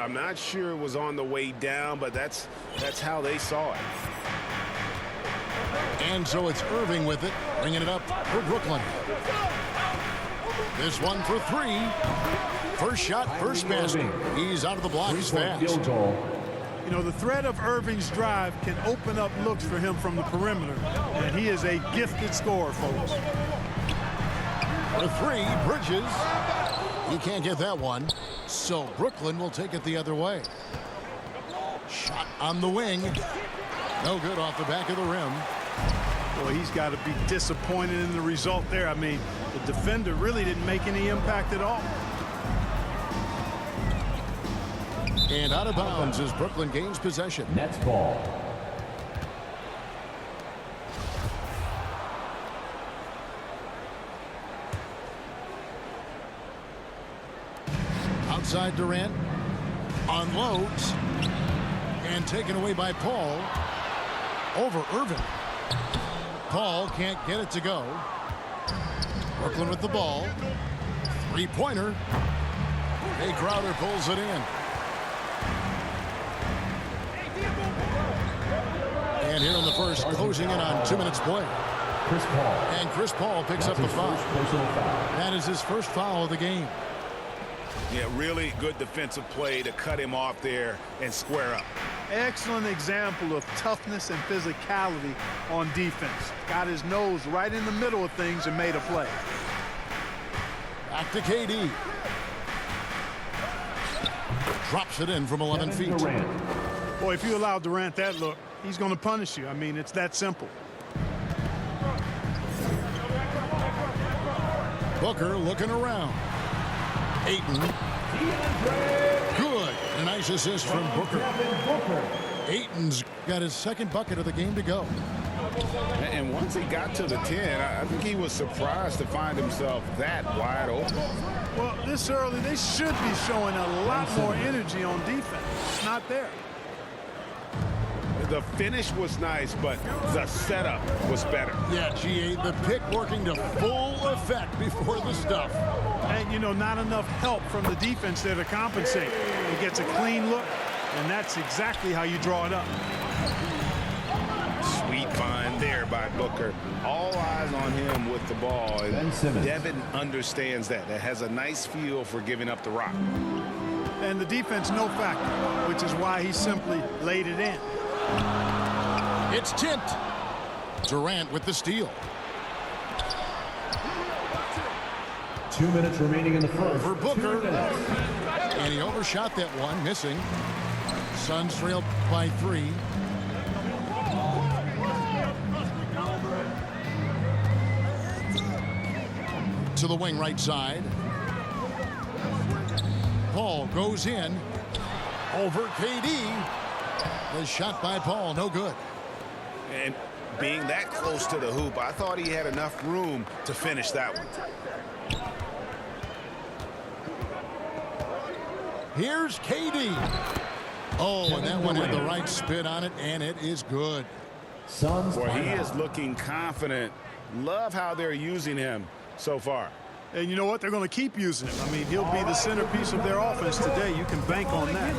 I'm not sure it was on the way down, but that's how they saw it. And so it's Irving with it, bringing it up for Brooklyn. This one for three. First shot, first basket. He's out of the blocks fast. You know, the threat of Irving's drive can open up looks for him from the perimeter, and he is a gifted scorer, folks. For three, Bridges. He can't get that one, so Brooklyn will take it the other way. Shot on the wing. No good off the back of the rim. Boy, he's got to be disappointed in the result there. I mean, the defender really didn't make any impact at all. And out of bounds as Brooklyn gains possession. Nets ball. Outside Durant. Unloads. And taken away by Paul. Over Irving. Paul can't get it to go. Brooklyn with the ball. Three-pointer. Jay Crowder pulls it in. And here in the first, closing in on 2 minutes play. Chris Paul. And Chris Paul picks up the foul. That is his first foul of the game. Yeah, really good defensive play to cut him off there and square up. Excellent example of toughness and physicality on defense. Got his nose right in the middle of things and made a play. Back to KD. Drops it in from 11 feet. Boy, if you allow Durant that look, he's going to punish you. I mean, it's that simple. Booker looking around. Ayton. Good. A nice assist from Booker. Ayton's got his second bucket of the game to go. And once he got to the 10, I think he was surprised to find himself that wide open. Well, this early, they should be showing a lot more energy on defense. It's not there. The finish was nice, but the setup was better. Yeah, GA, the pick working to full effect before the stuff. And, you know, not enough help from the defense there to compensate. He gets a clean look, and that's exactly how you draw it up. Sweet find there by Booker. All eyes on him with the ball. Devin understands that. That has a nice feel for giving up the rock. And the defense no factor, which is why he simply laid it in. It's Tint. Durant with the steal. 2 minutes remaining in the first. For Booker. And he overshot that one, missing. Suns trailed by 3. To the wing right side. Paul goes in. Over KD. The shot by Paul, no good. And being that close to the hoop, I thought he had enough room to finish that one. Here's KD. Oh, and that one had the right spin on it, and it is good. Boy, he is looking confident. Love how they're using him so far. And you know what? They're going to keep using him. I mean, he'll be the centerpiece of their offense today. You can bank on that.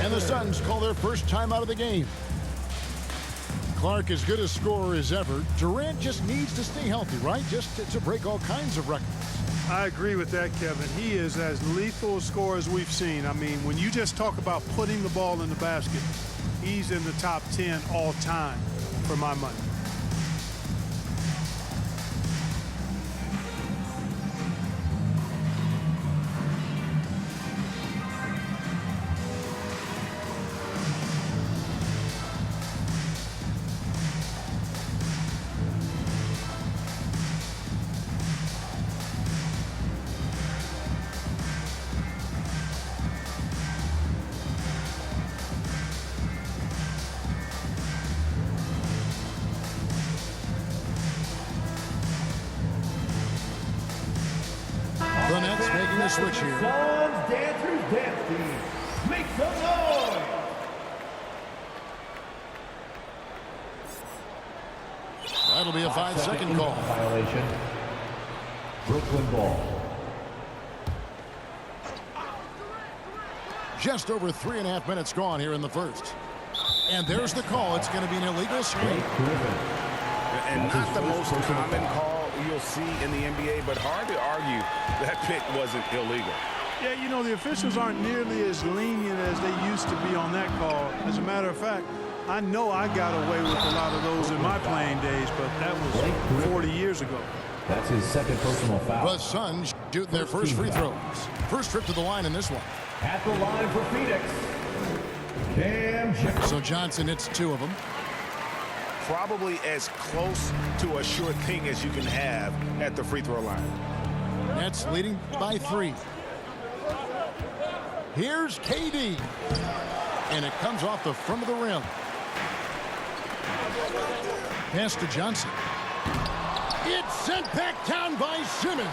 And the Suns call their first time out of the game. Clark as good a scorer as ever. Durant just needs to stay healthy, right? Just to break all kinds of records. I agree with that, Kevin. He is as lethal a scorer as we've seen. I mean, when you just talk about putting the ball in the basket, he's in the top 10 all time for my money. The Nets making a switch here. Suns dancers dancing. Make some noise. That'll be a 5-second call. Violation. Brooklyn ball. Just over 3.5 minutes gone here in the first. And there's the call. It's going to be an illegal screen. And not the most common call you'll see in the NBA, but hard to argue that pick wasn't illegal. Yeah, you know, the officials aren't nearly as lenient as they used to be on that call. As a matter of fact, I know I got away with a lot of those in my playing days, but that was 40 years ago. That's his second personal foul. The Suns shoot their first free throws. First trip to the line in this one. At the line for Phoenix, Cam Johnson. So Johnson hits 2 of them. Probably as close to a sure thing as you can have at the free throw line. Nets leading by 3. Here's KD. And it comes off the front of the rim. Pass to Johnson. It's sent back down by Simmons.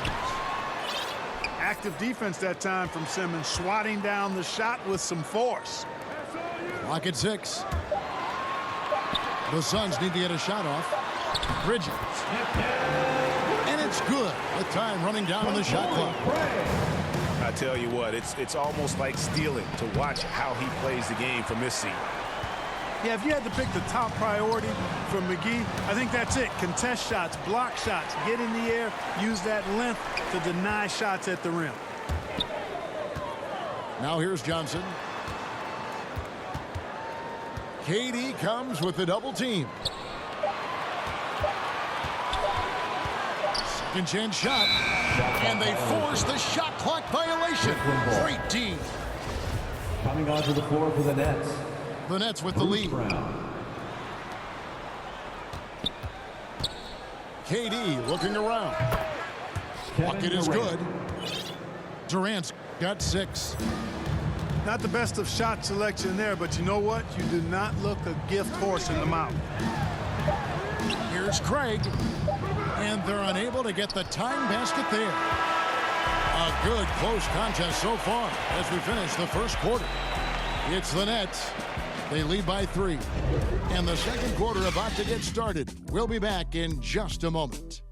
Active defense that time from Simmons, swatting down the shot with some force. Clock at 6. The Suns need to get a shot off. Bridges. And it's good with time running down on the shot clock. I tell you what, it's almost like stealing to watch how he plays the game from this seat. Yeah, if you had to pick the top priority for McGee, I think that's it. Contest shots, block shots, get in the air, use that length to deny shots at the rim. Now here's Johnson. KD comes with the double team. Second chance shot. And they force the shot clock violation. Great team. Coming onto the floor for the Nets. The Nets with the lead. KD looking around. Bucket is good. Durant's got 6. Not the best of shot selection there, but you know what? You do not look a gift horse in the mouth. Here's Craig. And they're unable to get the time basket there. A good close contest so far as we finish the first quarter. It's the Nets. They lead by 3. And the second quarter about to get started. We'll be back in just a moment.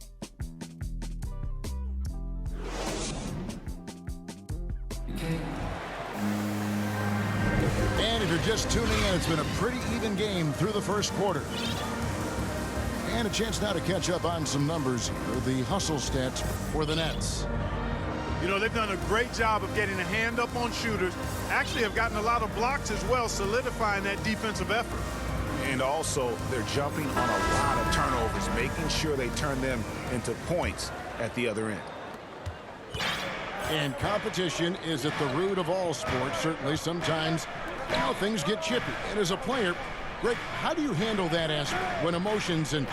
And if you're just tuning in, it's been a pretty even game through the first quarter. And a chance now to catch up on some numbers of the hustle stats for the Nets. You know, they've done a great job of getting a hand up on shooters. Actually have gotten a lot of blocks as well, solidifying that defensive effort. And also, they're jumping on a lot of turnovers, making sure they turn them into points at the other end. And competition is at the root of all sports. Certainly, sometimes now things get chippy. And as a player, Greg, how do you handle that aspect when emotions and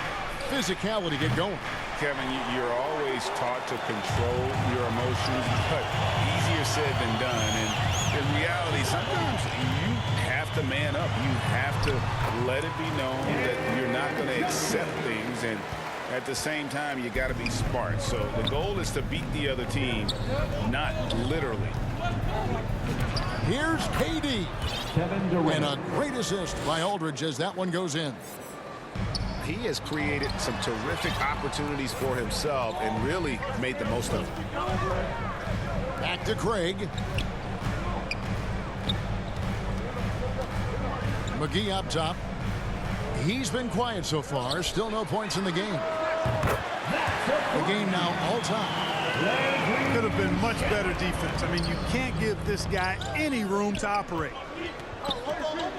physicality get going? Kevin, you're always taught to control your emotions, but easier said than done. And in reality, sometimes you have to man up. You have to let it be known that you're not going to accept things. And at the same time, you got to be smart. So the goal is to beat the other team, not literally. Here's KD. Kevin Durant. And a great assist by Aldridge as that one goes in. He has created some terrific opportunities for himself and really made the most of it. Back to Craig. McGee up top. He's been quiet so far. Still no points in the game. The game now all time. Could have been much better defense. I mean, you can't give this guy any room to operate.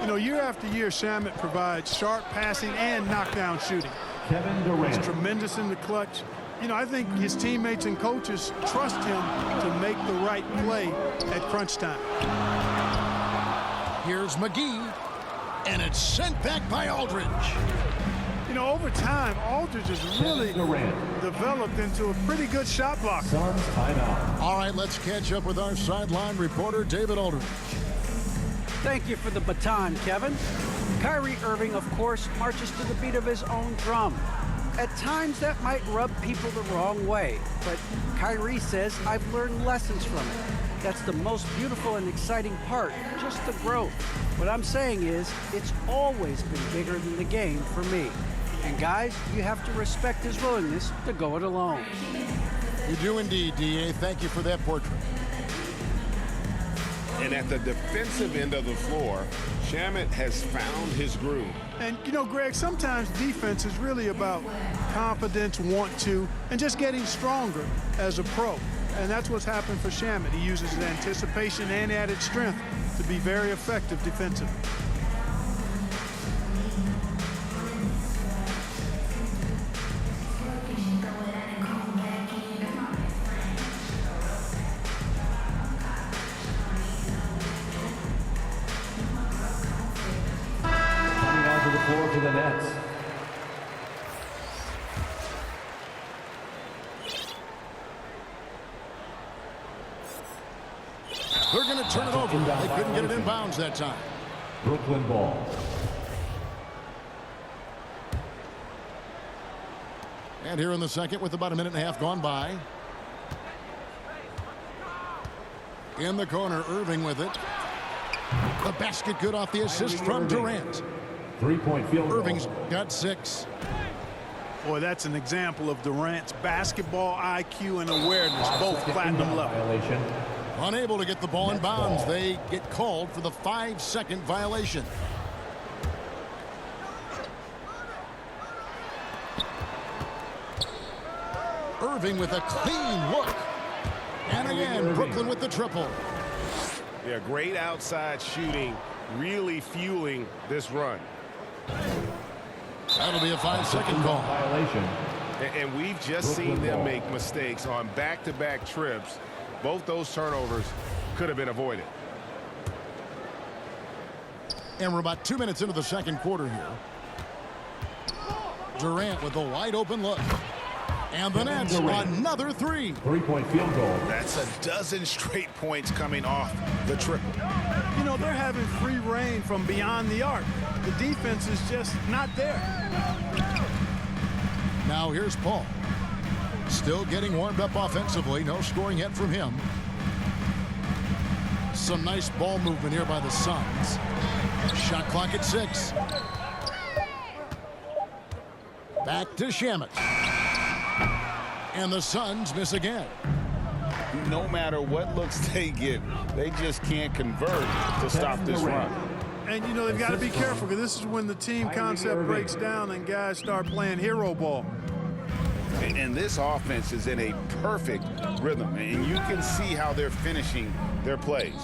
You know, year after year, Shamet provides sharp passing and knockdown shooting. Kevin Durant. He's tremendous in the clutch. You know, I think his teammates and coaches trust him to make the right play at crunch time. Here's McGee. And it's sent back by Aldridge. You know, over time, Aldridge has really developed into a pretty good shot blocker. Suns timeout. All right, let's catch up with our sideline reporter, David Aldridge. Thank you for the baton, Kevin. Kyrie Irving, of course, marches to the beat of his own drum. At times, that might rub people the wrong way, but Kyrie says, I've learned lessons from it. That's the most beautiful and exciting part, just the growth. What I'm saying is, it's always been bigger than the game for me. And guys, you have to respect his willingness to go it alone. You do indeed, D.A. Thank you for that portrait. And at the defensive end of the floor, Shamet has found his groove. And, you know, Greg, sometimes defense is really about confidence, want to, and just getting stronger as a pro. And that's what's happened for Shamet. He uses his anticipation and added strength to be very effective defensively. Coming onto the floor for the Nets. They're going to turn it over. They couldn't get it in bounds that time. Brooklyn ball. And here in the second with about a minute and a half gone by. In the corner, Irving with it. The basket good off the assist from Durant. 3-point field goal. Irving's got 6. Boy, that's an example of Durant's basketball IQ and awareness, both platinum level. Violation. Unable to get the ball in bounds. They get called for the 5-second violation. Irving with a clean look. And again, Brooklyn with the triple. Yeah, great outside shooting, really fueling this run. That'll be a 5-second call. Violation. And we've just seen them make mistakes on back-to-back trips. Both those turnovers could have been avoided. And we're about 2 minutes into the second quarter here. Durant with a wide open look. And the Nets, another 3. 3-point field goal. That's a dozen straight points coming off the triple. You know, they're having free reign from beyond the arc. The defense is just not there. Now here's Paul. Still getting warmed up offensively. No scoring yet from him. Some nice ball movement here by the Suns. Shot clock at 6. Back to Shamet. And the Suns miss again. No matter what looks they get, they just can't convert to stop this run. And, you know, they've got to be careful because this is when the team concept breaks down and guys start playing hero ball. And this offense is in a perfect rhythm, and you can see how they're finishing their plays.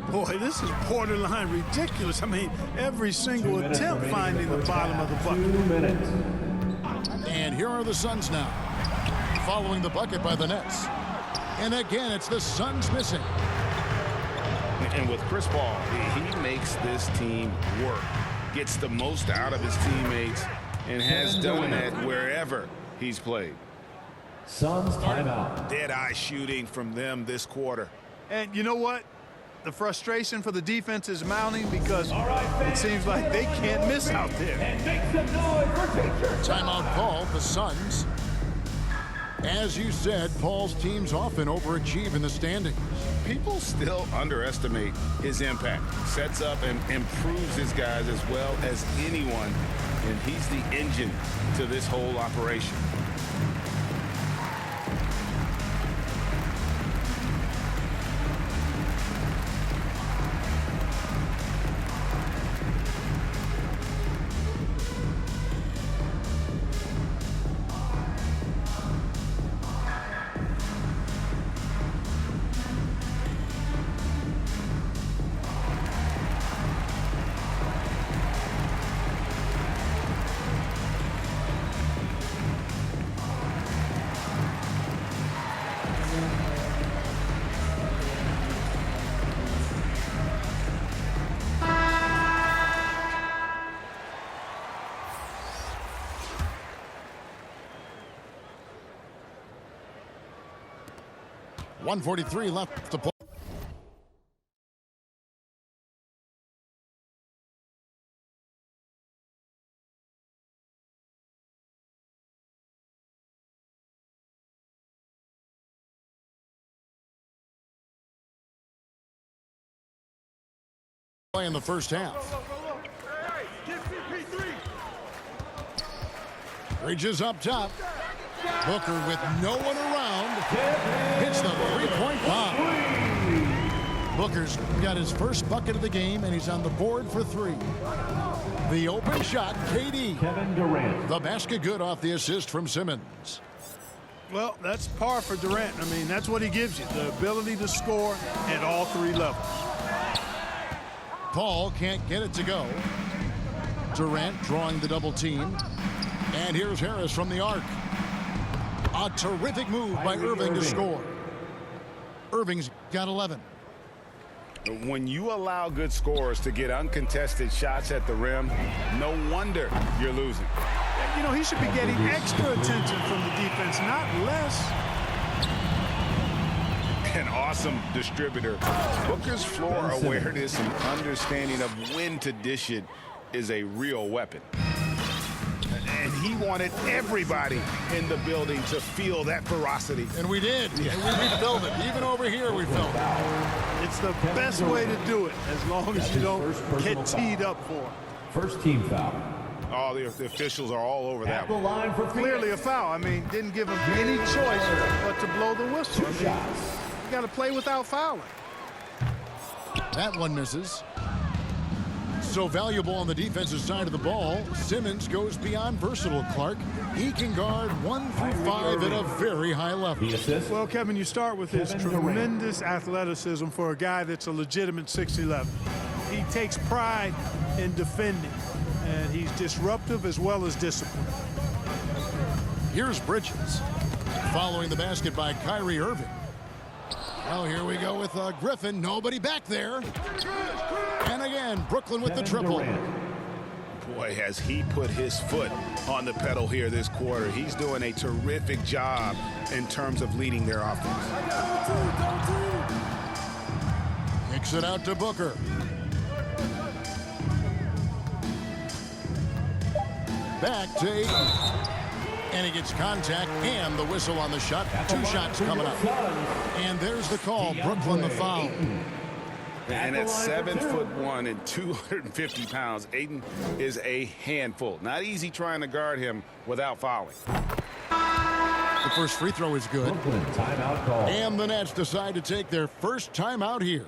Boy, this is borderline ridiculous. I mean, every single attempt finding the bottom of the bucket. 2 minutes. And here are the Suns now, following the bucket by the Nets. And again, it's the Suns missing. And with Chris Paul, he makes this team work, gets the most out of his teammates, and has done that wherever he's played. Suns timeout. Dead-eye shooting from them this quarter. And you know what? The frustration for the defense is mounting because it seems like they can't miss out there. And make some noise for teacher. Timeout called the Suns. As you said, Paul's teams often overachieve in the standings. People still underestimate his impact. Sets up and improves his guys as well as anyone, and he's the engine to this whole operation. .143 left to play. In the first half. Bridges up top. Booker with no one around hits the three-point bomb. Booker's got his first bucket of the game, and he's on the board for 3. The open shot, KD. Kevin Durant. The basket good off the assist from Simmons. Well, that's par for Durant. I mean, that's what he gives you, the ability to score at all 3 levels. Paul can't get it to go. Durant drawing the double team. And here's Harris from the arc. A terrific move by Irving to score. Irving's got 11. When you allow good scorers to get uncontested shots at the rim, no wonder you're losing. You know, he should be getting extra attention from the defense, not less. An awesome distributor. Booker's floor awareness and understanding of when to dish it is a real weapon. And he wanted everybody in the building to feel that ferocity. And we did. And we felt it. Even over here, we felt it. It's the best way to do it, as long as you don't get teed up for it. First team foul. Oh, the officials are all over that At the one. line for Clearly a foul. I mean, didn't give him any choice but to blow the whistle. I mean, you got to play without fouling. That one misses. So valuable on the defensive side of the ball. Simmons goes beyond versatile, Clark. He can guard 1 through 5 at a very high level. the assist. Well, Kevin, you start with his Kevin Durant. tremendous athleticism for a guy that's a legitimate 6'11". He takes pride in defending, and he's disruptive as well as disciplined. Here's Bridges. Following the basket by Kyrie Irving. Well, here we go with Griffin. Nobody back there. And again, Brooklyn with the Kevin triple. Durant. Boy, has he put his foot on the pedal here this quarter. He's doing a terrific job in terms of leading their offense. Kicks it out to Booker. Back to Ayton. And he gets contact and the whistle on the shot. 2 shots coming up. And there's the call. Brooklyn the foul. And at 7'1" and 250 pounds, Ayton is a handful. Not easy trying to guard him without fouling. The first free throw is good. Brooklyn timeout call. And the Nets decide to take their first timeout here.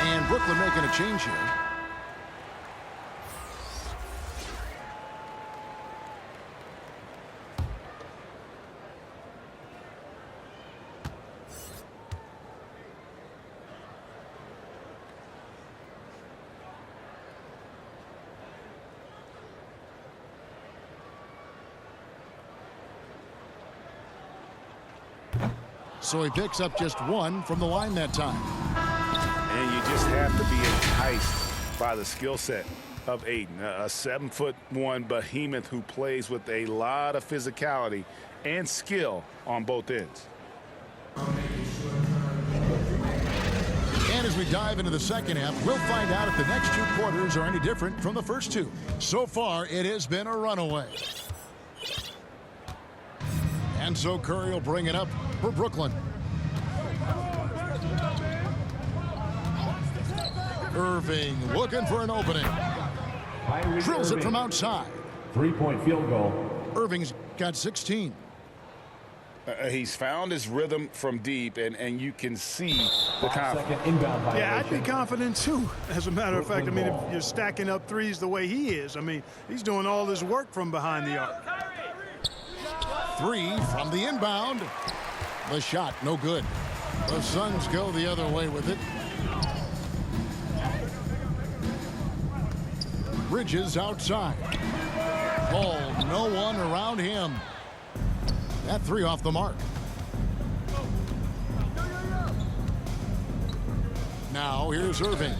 And Brooklyn making a change here. So he picks up just 1 from the line that time. And you just have to be enticed by the skill set of Ayton, a 7'1" behemoth who plays with a lot of physicality and skill on both ends. And as we dive into the second half, we'll find out if the next 2 quarters are any different from the first 2. So far, it has been a runaway. And so Curry will bring it up for Brooklyn. Irving looking for an opening. Kyrie Drills it Irving. from outside. 3-point field goal. Irving's got 16. He's found his rhythm from deep, and you can see the 5 confidence. second inbound violation. Yeah, I'd be confident too. As a matter of fact, I mean, if you're stacking up threes the way he is, I mean, he's doing all this work from behind the arc. three from the inbound. The shot, no good. The Suns go the other way with it. Bridges outside. Paul, no one around him. That three off the mark. Now here's Irving.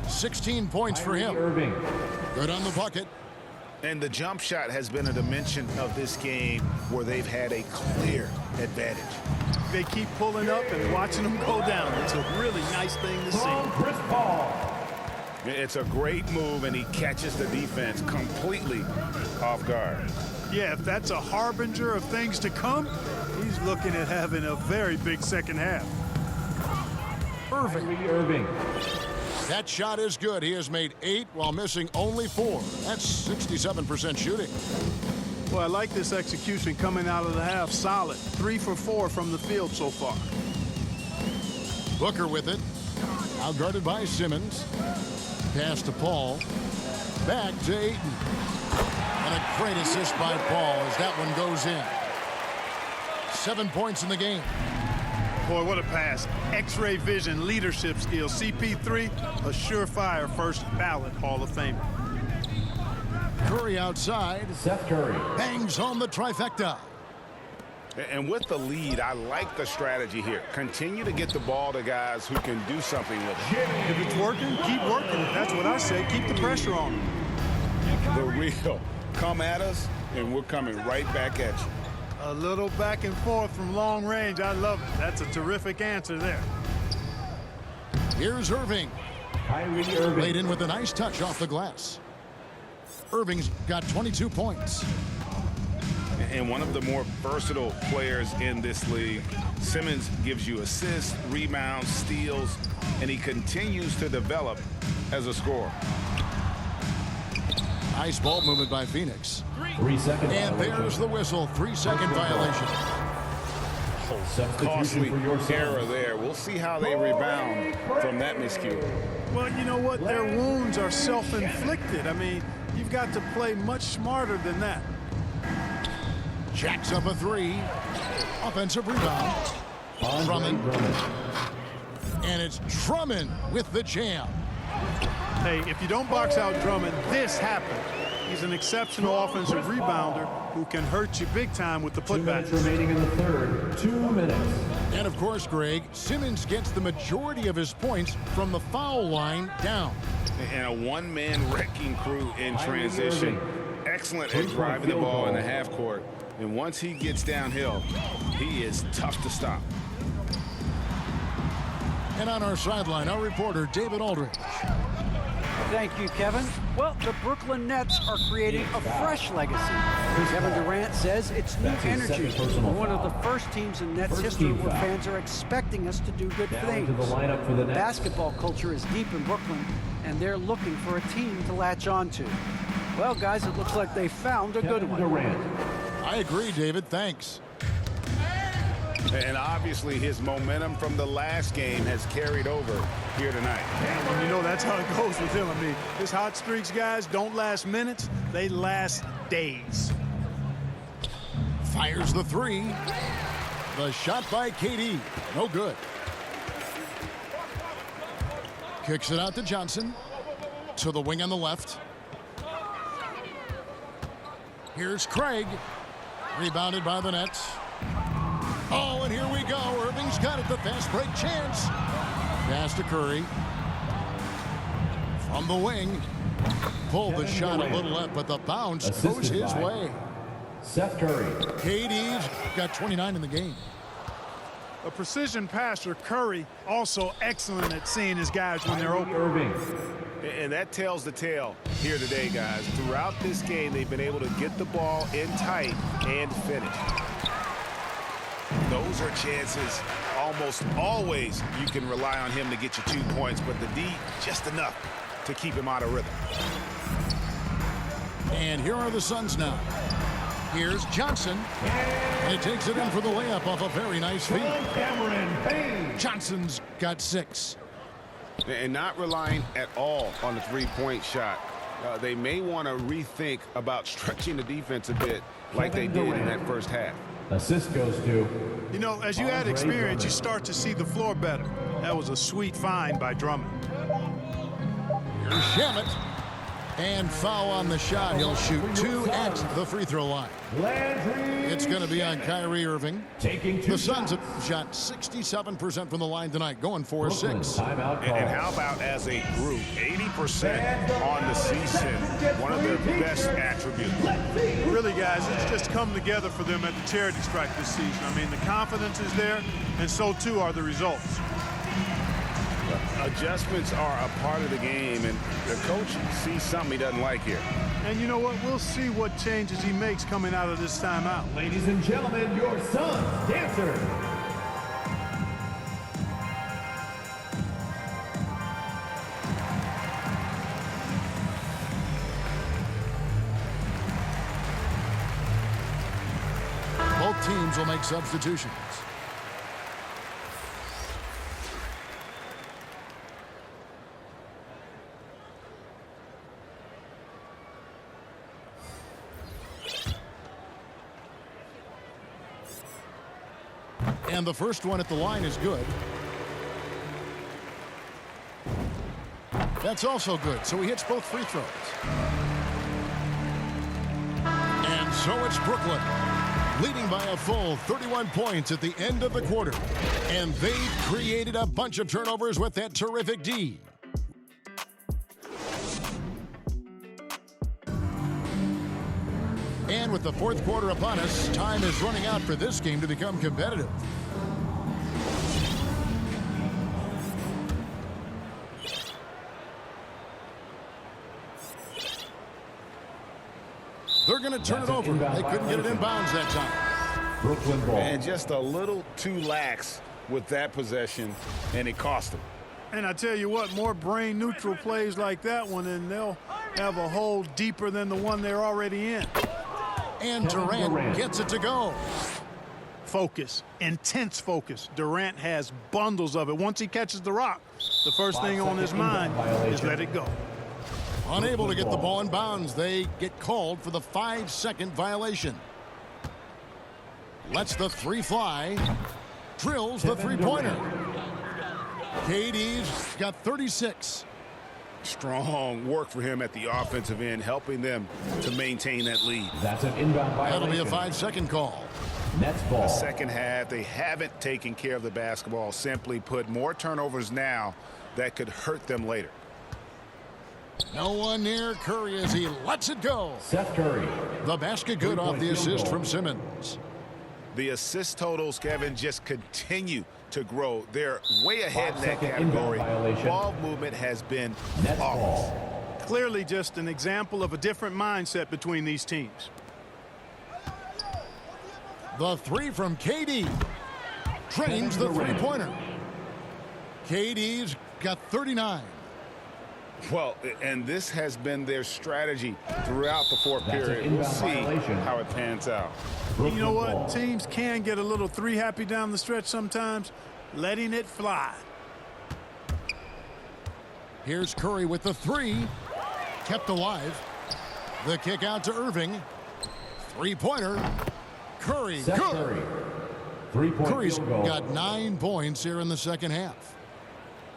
16 points for him. Irving. Good on the bucket. And the jump shot has been a dimension of this game where they've had a clear advantage. They keep pulling up and watching them go down. It's a really nice thing to From see. Chris Paul. It's a great move, and he catches the defense completely off guard. Yeah, if that's a harbinger of things to come, he's looking at having a very big second half. Irving. Kyrie Irving. That shot is good. He has made 8 while missing only 4. That's 67% shooting. Well, I like this execution coming out of the half. Solid. 3 for 4 from the field so far. Booker with it. Out guarded by Simmons. Pass to Paul. Back to Ayton. And a great assist by Paul as that one goes in. 7 points in the game. Boy, what a pass. X-ray vision, leadership skills. CP3, a surefire first ballot Hall of Famer. Curry outside. Seth Curry. Bangs home the trifecta. And with the lead, I like the strategy here. Continue to get the ball to guys who can do something with it. If it's working, keep working. That's what I say. Keep the pressure on them. The real. Come at us, and we're coming right back at you. A little back and forth from long range. I love it. That's a terrific answer there. Here's Irving. Kyrie Irving. Laid in with a nice touch off the glass. Irving's got 22 points. And one of the more versatile players in this league. Simmons gives you assists, rebounds, steals, and he continues to develop as a scorer. Nice ball movement by Phoenix. 3 second And violation. there's the whistle. 3-second violation. Substitution Costly for your error there. We'll see how they rebound from that miscue. Well, you know what? Their wounds are self-inflicted. I mean, you've got to play much smarter than that. Jacks up a 3. Offensive rebound. Drummond. And it's Drummond with the jam. Hey, if you don't box out Drummond, this happened. He's an exceptional offensive rebounder who can hurt you big time with the 2 minutes putbacks. remaining in the third. 2 minutes. And of course, Greg, Simmons gets the majority of his points from the foul line down. And a one-man wrecking crew in transition. Excellent at driving the ball in the half court. And once he gets downhill, he is tough to stop. And on our sideline, our reporter, David Aldridge. Thank you, Kevin. Well, the Brooklyn Nets are creating a fresh legacy. Kevin Durant says it's new That's his energy. second personal We're one of foul. the first teams in Nets First history team where foul. fans are expecting us to do good Down things. to the lineup for the Nets. Basketball culture is deep in Brooklyn, and they're looking for a team to latch on to. Well, guys, it looks like they found a good Kevin one. Durant. I agree, David. Thanks. And obviously his momentum from the last game has carried over here tonight. And you know, that's how it goes with him. I mean, his hot streaks, guys, don't last minutes. They last days. Fires the 3. The shot by KD. No good. Kicks it out to Johnson. To the wing on the left. Here's Craig. Rebounded by the Nets. Oh, and here we go. Irving's got it. The fast break chance. Pass to Curry. From the wing. Pulled the Kevin shot Durant. a little left, but the bounce Assisted goes his by way. Seth Curry. KD's got 29 in the game. A precision passer, Curry, also excellent at seeing his guys when they're Kyrie open. Irving. And that tells the tale here today, guys. Throughout this game, they've been able to get the ball in tight and finish. Those are chances almost always you can rely on him to get you 2 points, but the D, just enough to keep him out of rhythm. And here are the Suns now. Here's Johnson. And he takes it in for the layup off a very nice feed. Cameron Payne. Johnson's got 6. And not relying at all on the three-point shot. they may want to rethink about stretching the defense a bit like they did in that first half. Assist goes to... You know, as you add experience, you start to see the floor better. That was a sweet find by Drummond. Here's Shamet. And foul on the shot. He'll shoot 2 at the free throw line. It's going to be on Kyrie Irving. The Suns have shot 67% from the line tonight, going 4-6. And how about as a group, 80% on the season, one of their best attributes. Really, guys, it's just come together for them at the charity strike this season. I mean, the confidence is there, and so too are the results. Adjustments are a part of the game, and the coach sees something he doesn't like here. And you know what? We'll see what changes he makes coming out of this timeout. Ladies and gentlemen, your Suns dancer. Both teams will make substitutions. And the first one at the line is good. That's also good, so he hits both free throws. And so it's Brooklyn, leading by a full 31 points at the end of the quarter. And they've created a bunch of turnovers with that terrific D. And with the fourth quarter upon us, time is running out for this game to become competitive. They're going to turn it over. They couldn't get it inbounds that time. Brooklyn ball. And just a little too lax with that possession, and it cost them. And I tell you what, more brain-neutral plays like that one, and they'll have a hole deeper than the one they're already in. And Durant gets it to go. Focus, intense focus. Durant has bundles of it. Once he catches the rock, the first thing on his mind is let it go. Unable to get the ball in bounds, they get called for the 5-second violation. Lets the three fly. Drills the three-pointer. KD's got 36. Strong work for him at the offensive end, helping them to maintain that lead. That's an inbound violation. That'll be a 5-second call. Nets ball. The second half, they haven't taken care of the basketball. Simply put, more turnovers now that could hurt them later. No one near Curry as he lets it go. Seth Curry. The basket good off the assist from Simmons. The assist totals, Kevin, just continue to grow. They're way ahead in that 5-second inbound category. violation. Ball movement has been Nets flawless. ball. Clearly just an example of a different mindset between these teams. The three from KD. Drains the three-pointer. KD's got 39. Well, and this has been their strategy throughout the fourth That's an period. We'll inbound see violation. how it pans out. You know what? Ball. Teams can get a little three happy down the stretch sometimes, letting it fly. Here's Curry with the three. Kept alive. The kick out to Irving. Three-pointer. Curry. Seth Good. Curry. Three-point Curry's field goal. got 9 points here in the second half.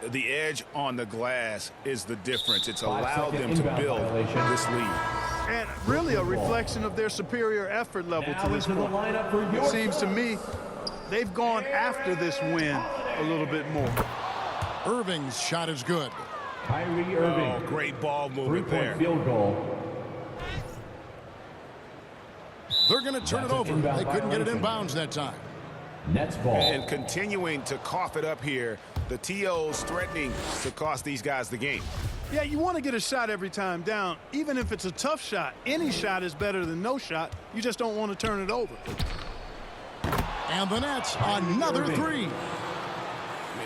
The edge on the glass is the difference. It's allowed 5-second them to inbound build violation. this lead. And really a reflection of their superior effort level to Now this into the point. lineup for your It seems to Suns. me they've gone after this win a little bit more. Irving's shot is good. Kyrie Irving. Oh, great ball movement there. Three-point field goal. They're going to turn That's it an over. inbound They couldn't get it violation. inbounds that time. Nets ball. And continuing to cough it up here, the TOs threatening to cost these guys the game. Yeah, you want to get a shot every time down, even if it's a tough shot. Any shot is better than no shot. You just don't want to turn it over. And the Nets, another Irving. three.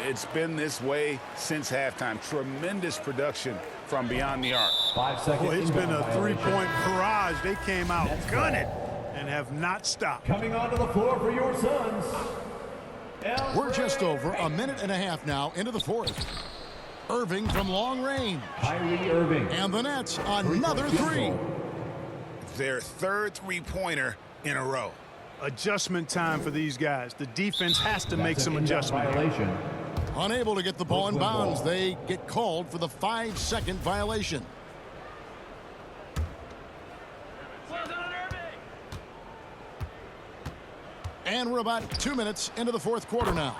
It's been this way since halftime. Tremendous production from beyond the arc. 5-second Boy, it's been inbound a violation. three-point barrage. They came out Nets gunning and have not stopped. Coming onto the floor for your Suns. We're just over a minute and a half now into the fourth. Irving from long range. Kyrie Irving. And the Nets another three. Their third three-pointer in a row. Adjustment time for these guys. The defense has to make some adjustment. Violation. Unable to get the ball in bounds. They get called for the 5-second violation. And we're about 2 minutes into the fourth quarter now.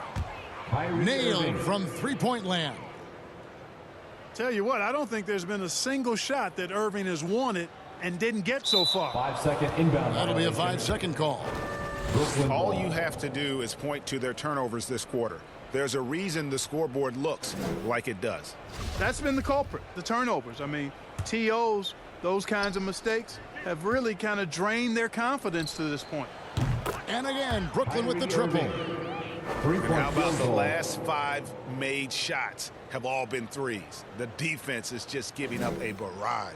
Kyrie Nailed Irving. from three-point land. Tell you what, I don't think there's been a single shot that Irving has wanted and didn't get so far. 5-second inbound. That'll be a violation. 5-second call. Brooklyn All ball. you have to do is point to their turnovers this quarter. There's a reason the scoreboard looks like it does. That's been the culprit, the turnovers. I mean, TOs, those kinds of mistakes have really kind of drained their confidence to this point. And again, Brooklyn with the triple. And Three-point how about field the goal. last 5 made shots have all been threes? The defense is just giving up a barrage.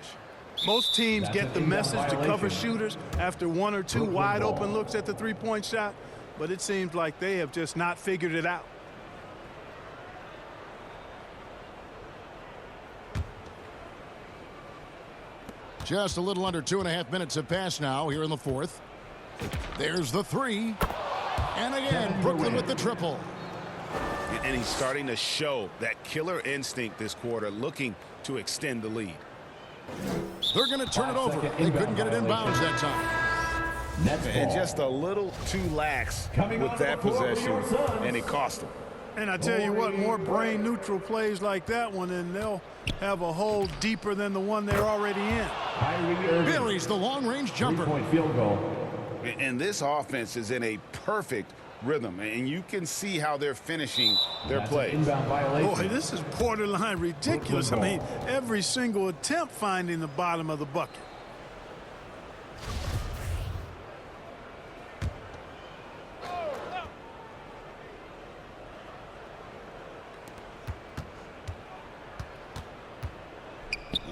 Most teams That's get an the inbound message to cover violation. shooters after 1 or 2 Brooklyn wide ball. open looks at the three-point shot, but it seems like they have just not figured it out. Just a little under 2.5 minutes have passed now here in the fourth. There's the three. And again, Brooklyn with the triple. And he's starting to show that killer instinct this quarter, looking to extend the lead. They're going to turn it over. 5-second They couldn't get it in inbound bounds that time. Nets And ball. just a little too lax Coming with onto that the floor for possession, your Suns. and it cost them. And I tell you what, more brain-neutral plays like that one, and they'll have a hole deeper than the one they're already in. Kyrie Irving. Buries the long-range jumper. Three-point field goal. And this offense is in a perfect rhythm, and you can see how they're finishing their That's an plays. inbound violation. Boy, this is borderline ridiculous. I Brooklyn mean, ball. every single attempt finding the bottom of the bucket.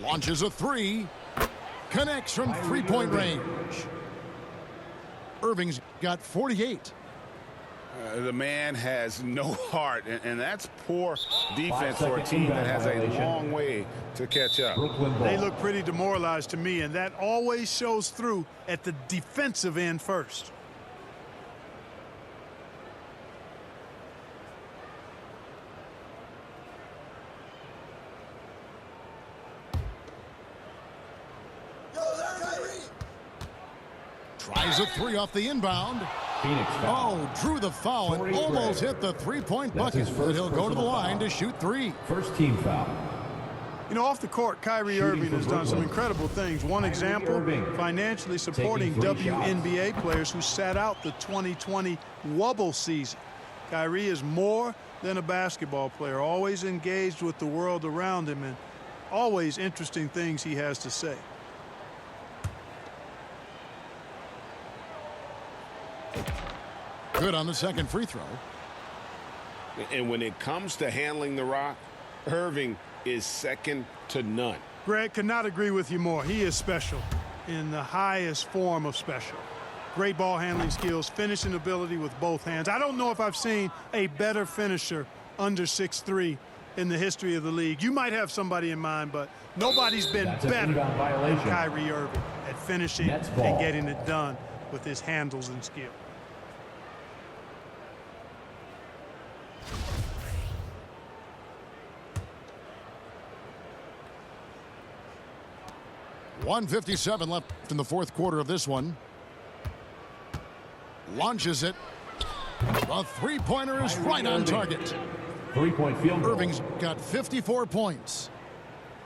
Launches a three. Connects from three-point range. Irving's got 48. The man has no heart, and that's poor defense for a 5-second team that inbound has a violation. long way to catch up. Brooklyn ball. They look pretty demoralized to me, and that always shows through at the defensive end first. Tries a three off the inbound. Phoenix foul. Oh, drew the foul and 43. almost hit the three-point That's bucket. his But first he'll go to the personal line foul. to shoot three. First team foul. You know, off the court, Kyrie Shooting Irving for has done some Brooklyn. incredible things. One example, Irving financially supporting taking 3 WNBA players who sat out the 2020 Wubble season. Kyrie is more than a basketball player, always engaged with the world around him, and always interesting things he has to say. Good on the second free throw. And when it comes to handling the rock, Irving is second to none. Greg, could not agree with you more. He is special in the highest form of special. Great ball handling skills, finishing ability with both hands. I don't know if I've seen a better finisher under 6'3" in the history of the league. You might have somebody in mind, but nobody's been That's an better inbound than violation. Kyrie Irving at finishing Nets and ball. getting it done with his handles and skill. .157 left in the fourth quarter of this one. Launches it. The three-pointer is right on target. Three-point field goal. Irving's got 54 points.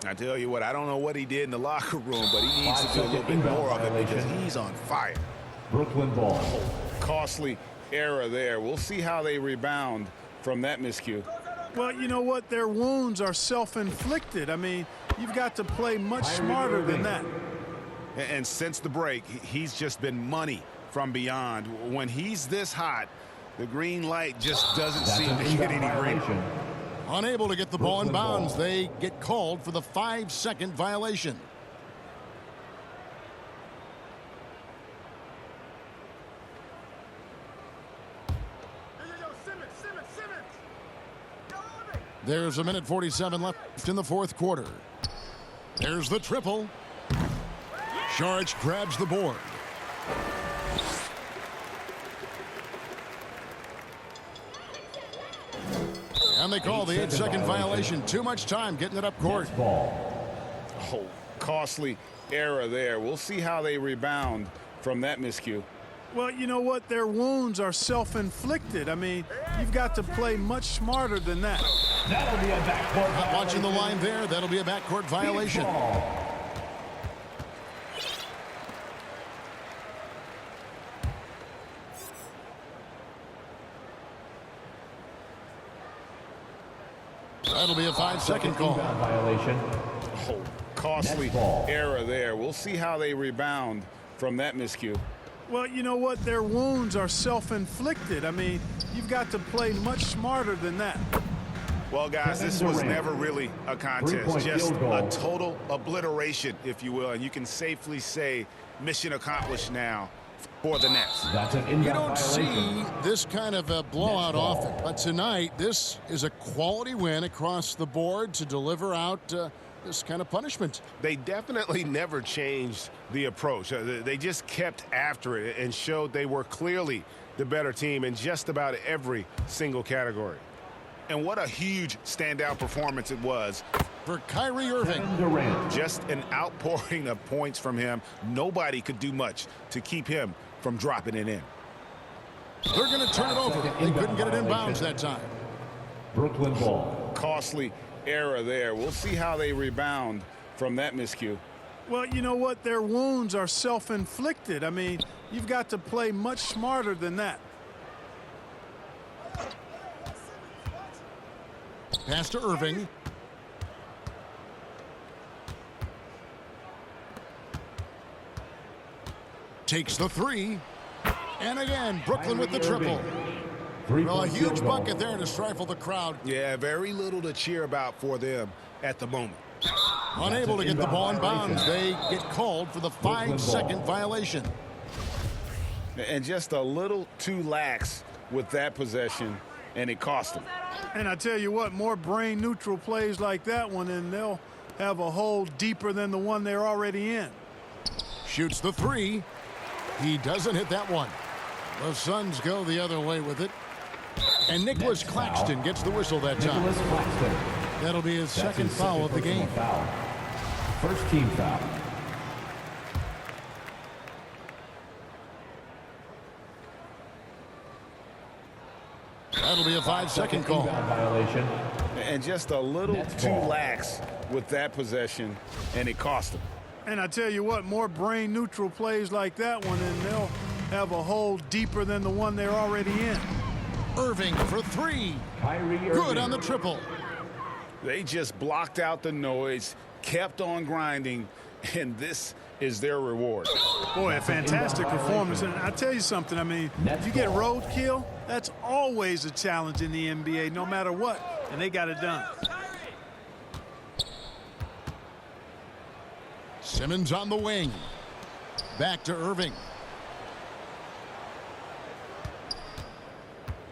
I tell you what, I don't know what he did in the locker room, but he needs to do a little 5-second bit inbound more of it because violation. he's on fire. Brooklyn ball. Costly error there. We'll see how they rebound from that miscue. Well, you know what? Their wounds are self-inflicted. I mean, you've got to play much Kyrie smarter than Irving. that. And since the break, he's just been money from beyond. When he's this hot, the green light just doesn't That's seem an to get inbound any greener. violation. Unable to get the ball in Brooklyn ball. bounds. They get called for the 5-second violation. There's a minute 47 left in the fourth quarter. There's the triple. Saric grabs the board. And they call the 8-second violation. Too much time getting it up court. Oh, costly error there. We'll see how they rebound from that miscue. Well, you know what? Their wounds are self-inflicted. I mean, you've got to play much smarter than that. That'll be a backcourt Not watching the line there. That'll be a backcourt violation. That'll be a 5-second call. Violation. Oh, costly error there. We'll see how they rebound from that miscue. Well, you know what? Their wounds are self-inflicted. I mean, you've got to play much smarter than that. Well, guys, this was never really a contest, just a total obliteration, if you will, and you can safely say mission accomplished now for the Nets. That's an You inbound don't violation. see this kind of a blowout often, but tonight this is a quality win across the board to deliver out this kind of punishment. They definitely never changed the approach. They just kept after it and showed they were clearly the better team in just about every single category. And what a huge standout performance it was. For Kyrie Irving. Kevin Durant. Just an outpouring of points from him. Nobody could do much to keep him from dropping it in. They're going to turn it over. They couldn't get it in bounds that time. Brooklyn ball. Costly error there. We'll see how they rebound from that miscue. Well, you know what? Their wounds are self-inflicted. I mean, you've got to play much smarter than that. Pass to Irving. Takes the three. And again, Brooklyn with the triple. Well, a huge bucket there to stifle the crowd. Yeah, very little to cheer about for them at the moment. Unable to get the ball in bounds. They get called for the 5-second violation. And just a little too lax with that possession, and it cost them. And I tell you what, more brain-neutral plays like that one, and they'll have a hole deeper than the one they're already in. Shoots the three. He doesn't hit that one. The Suns go the other way with it. And Nicholas Claxton gets the whistle that time. Nicholas Claxton. That'll be his That's second his foul of the personal game. Foul. First team foul. That'll be a 5-second call. Inbound violation. And just a little Nets too ball. lax with that possession, and it cost them. And I tell you what, more brain-neutral plays like that one, and they'll have a hole deeper than the one they're already in. Irving for three. Kyrie Irving. Good on the triple. They just blocked out the noise, kept on grinding, and this is their reward. Boy, a fantastic performance. And I tell you something, I mean, if you get roadkill, that's always a challenge in the NBA, no matter what, and they got it done. Simmons on the wing. Back to Irving.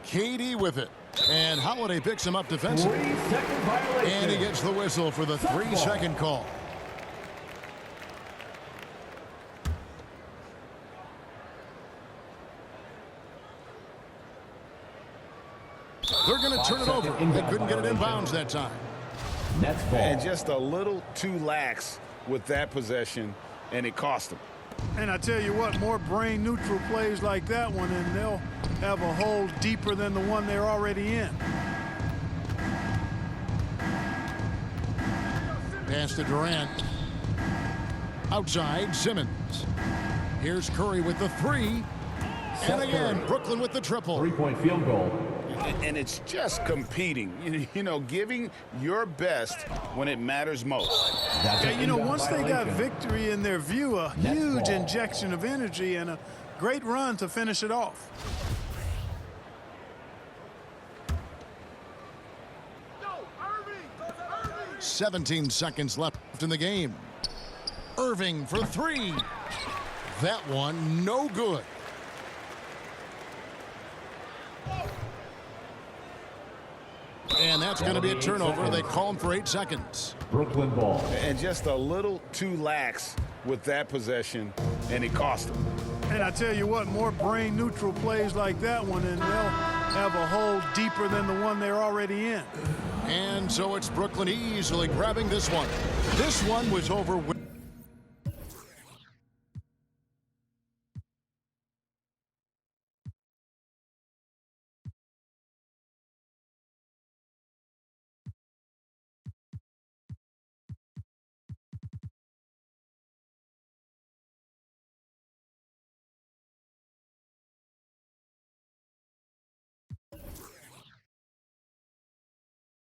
KD with it. And Holiday picks him up defensively. 3-second violation. And he gets the whistle for the 3-second call. They're going to turn it over. They couldn't get it in bounds that time. Nets ball. And just a little too lax with that possession, and it cost them. And I tell you what, more brain-neutral plays like that one, and they'll have a hole deeper than the one they're already in. Pass to Durant. Outside, Simmons. Here's Curry with the three. And again, Brooklyn with the triple. 3-point field goal. And it's just competing, you know, giving your best when it matters most. That's Yeah, an you know, inbound once they got violation. victory in their view, a Nets huge ball. injection of energy and a great run to finish it off. Irving! 17 seconds left in the game. Irving for three. That one, no good. And that's going to be a turnover. They call him for 8 seconds. Brooklyn ball. And just a little too lax with that possession, and it cost them. And I tell you what, more brain neutral plays like that one, and they'll have a hole deeper than the one they're already in. And so it's Brooklyn easily grabbing this one. This one was over with.